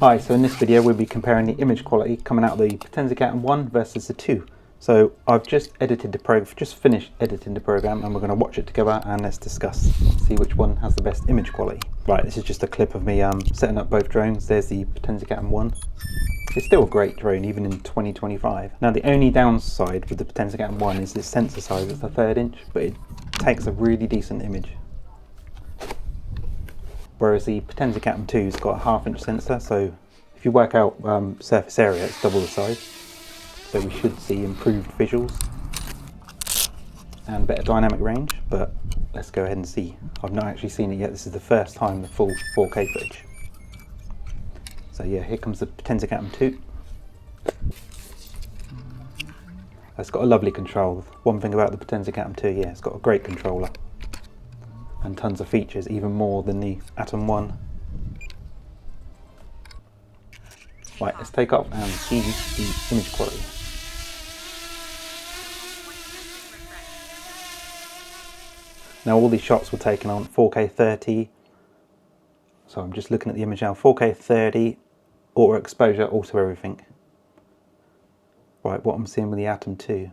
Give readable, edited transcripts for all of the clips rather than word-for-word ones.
Hi, so in this video we'll be comparing the image quality coming out of the Potensic Atom 1 versus the 2. So I've just finished editing the program, and we're going to watch it together and let's discuss, see which one has the best image quality. Right, this is just a clip of me setting up both drones. There's the Potensic Atom 1. It's still a great drone even in 2025. Now the only downside with the Potensic Atom 1 is this sensor size. It's a 1/3 inch, but it takes a really decent image. Whereas the Potensic Atom 2's got a 1/2 inch sensor, so if you work out surface area, it's double the size. So we should see improved visuals and better dynamic range, but let's go ahead and see. I've not actually seen it yet. This is the first time the full 4K footage. So yeah, here comes the Potensic Atom 2. It's got a lovely control. One thing about the Potensic Atom 2, yeah, it's got a great controller and tons of features, even more than the Atom 1. Right, let's take off and see the image quality. Now all these shots were taken on 4K 30, so I'm just looking at the image now, 4K 30, auto exposure, auto everything. Right, what I'm seeing with the Atom 2.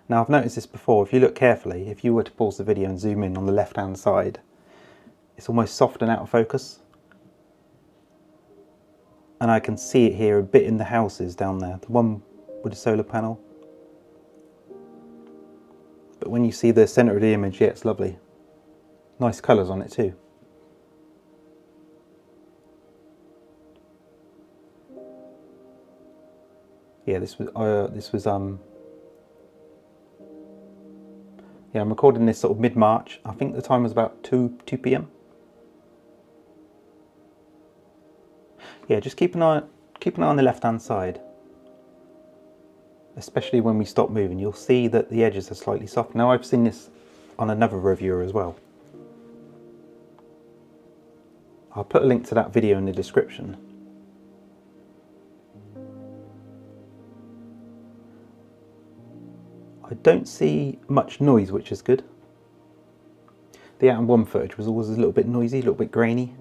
Now I've noticed this before, if you look carefully, if you were to pause the video and zoom in on the left hand side, it's almost soft and out of focus. And I can see it here a bit in the houses down there, the one with the solar panel. But when you see the centre of the image, yeah, it's lovely. Nice colours on it too. Yeah, yeah, I'm recording this sort of mid-March. I think the time was about 2 p.m. Yeah, just keep an eye on the left-hand side. Especially when we stop moving, you'll see that the edges are slightly soft. Now I've seen this on another reviewer as well. I'll put a link to that video in the description. I don't see much noise, which is good. The Atom 1 footage was always a little bit noisy, a little bit grainy.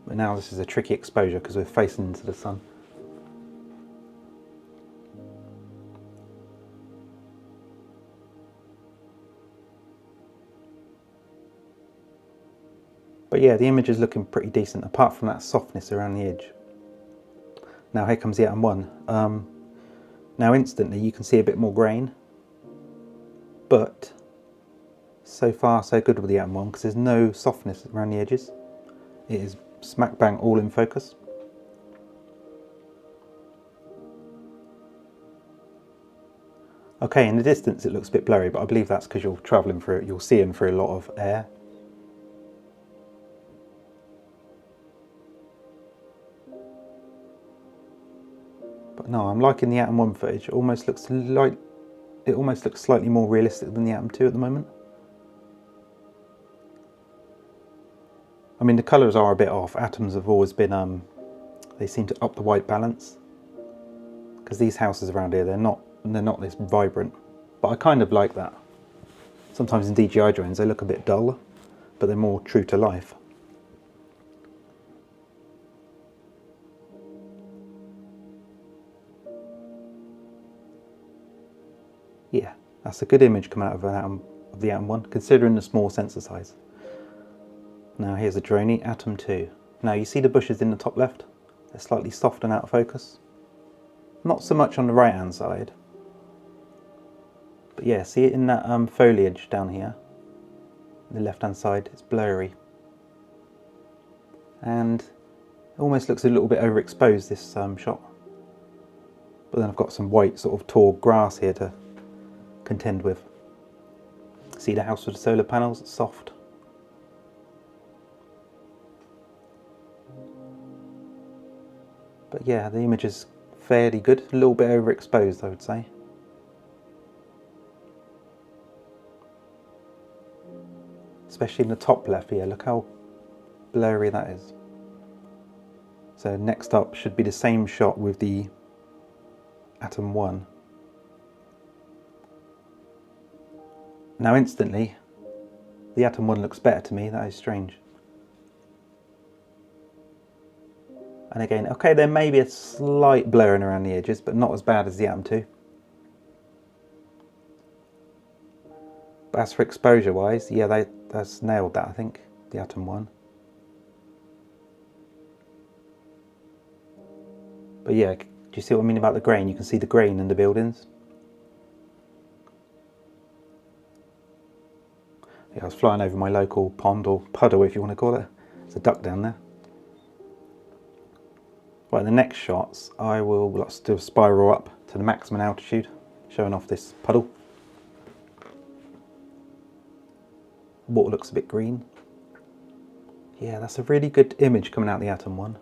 But now this is a tricky exposure because we're facing into the sun. But yeah, the image is looking pretty decent, apart from that softness around the edge. Now here comes the Atom 1. Now instantly you can see a bit more grain, but so far so good with the Atom 1 because there's no softness around the edges. It is smack bang all in focus. Okay, in the distance it looks a bit blurry, but I believe that's because you're travelling through it, you're seeing through a lot of air. But no, I'm liking the Atom 1 footage. It almost looks slightly more realistic than the Atom 2 at the moment. I mean, the colours are a bit off. Atoms have always been, they seem to up the white balance. Because these houses around here, they're not this vibrant. But I kind of like that. Sometimes in DJI drones they look a bit dull, but they're more true to life. Yeah, that's a good image coming out of the Atom 1, considering the small sensor size. Now here's a droney, Atom 2. Now you see the bushes in the top left? They're slightly soft and out of focus. Not so much on the right hand side. But yeah, see it in that foliage down here? The left hand side, it's blurry. And it almost looks a little bit overexposed, this shot. But then I've got some white sort of tall grass here to contend with. See the house with the solar panels? It's soft. But yeah, the image is fairly good. A little bit overexposed, I would say. Especially in the top left here, look how blurry that is. So next up should be the same shot with the Atom 1. Now instantly, the Atom 1 looks better to me. That is strange. And again, okay, there may be a slight blurring around the edges, but not as bad as the Atom 2. But as for exposure wise, yeah, that's nailed that, I think, the Atom 1. But yeah, do you see what I mean about the grain? You can see the grain in the buildings. Yeah, I was flying over my local pond, or puddle if you want to call it. There's a duck down there. Right, in the next shots, I will do a spiral up to the maximum altitude, showing off this puddle. Water looks a bit green. Yeah, that's a really good image coming out of the Atom 1.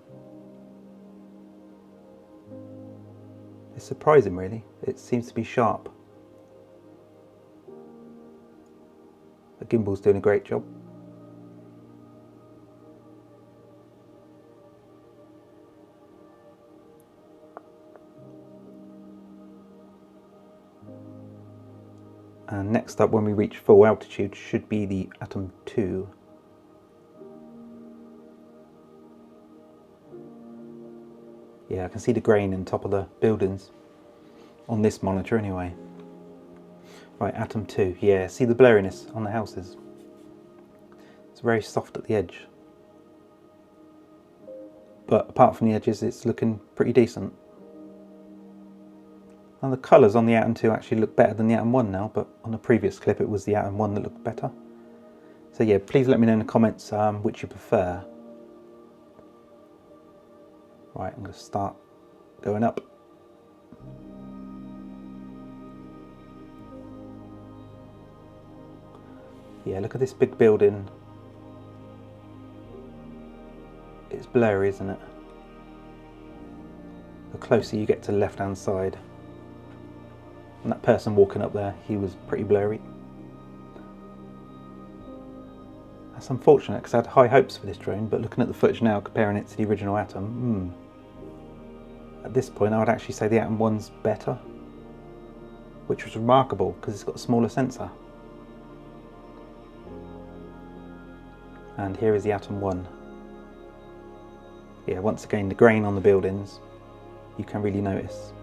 It's surprising, really. It seems to be sharp. The gimbal's doing a great job. And next up, when we reach full altitude, should be the Atom 2. Yeah, I can see the grain on top of the buildings on this monitor anyway. Right, Atom 2. Yeah, see the blurriness on the houses. It's very soft at the edge. But apart from the edges, it's looking pretty decent. Now the colours on the Atom 2 actually look better than the Atom 1 now, but on the previous clip it was the Atom 1 that looked better. So yeah, please let me know in the comments which you prefer. Right, I'm going to start going up. Yeah, look at this big building. It's blurry, isn't it? The closer you get to the left hand side. And that person walking up there, he was pretty blurry. That's unfortunate because I had high hopes for this drone, but looking at the footage now, comparing it to the original Atom, at this point I would actually say the Atom 1's better, which was remarkable because it's got a smaller sensor. And here is the Atom 1. Yeah, once again, the grain on the buildings, you can really notice.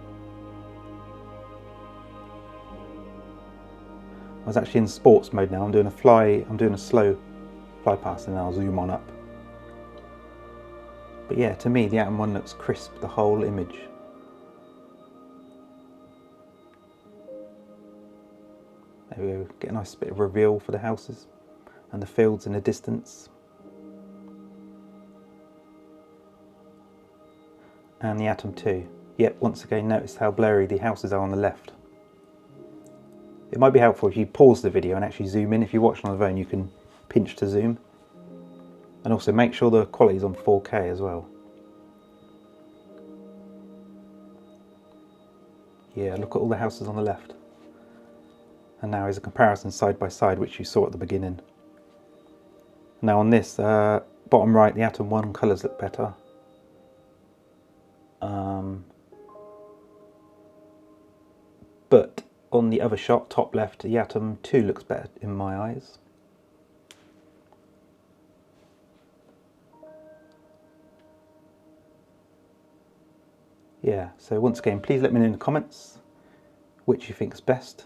I was actually in sports mode now. I'm doing a slow fly past and then I'll zoom on up. But yeah, to me the Atom 1 looks crisp, the whole image. There we go, get a nice bit of reveal for the houses and the fields in the distance. And the Atom 2. Yep, once again notice how blurry the houses are on the left. It might be helpful if you pause the video and actually zoom in. If you're watching on the phone, you can pinch to zoom. And also make sure the quality is on 4K as well. Yeah, look at all the houses on the left. And now is a comparison side by side, which you saw at the beginning. Now on this, bottom right, the Atom 1 colours look better. But on the other shot, top left, the Atom 2 looks better in my eyes. Yeah, so once again, please let me know in the comments which you think is best.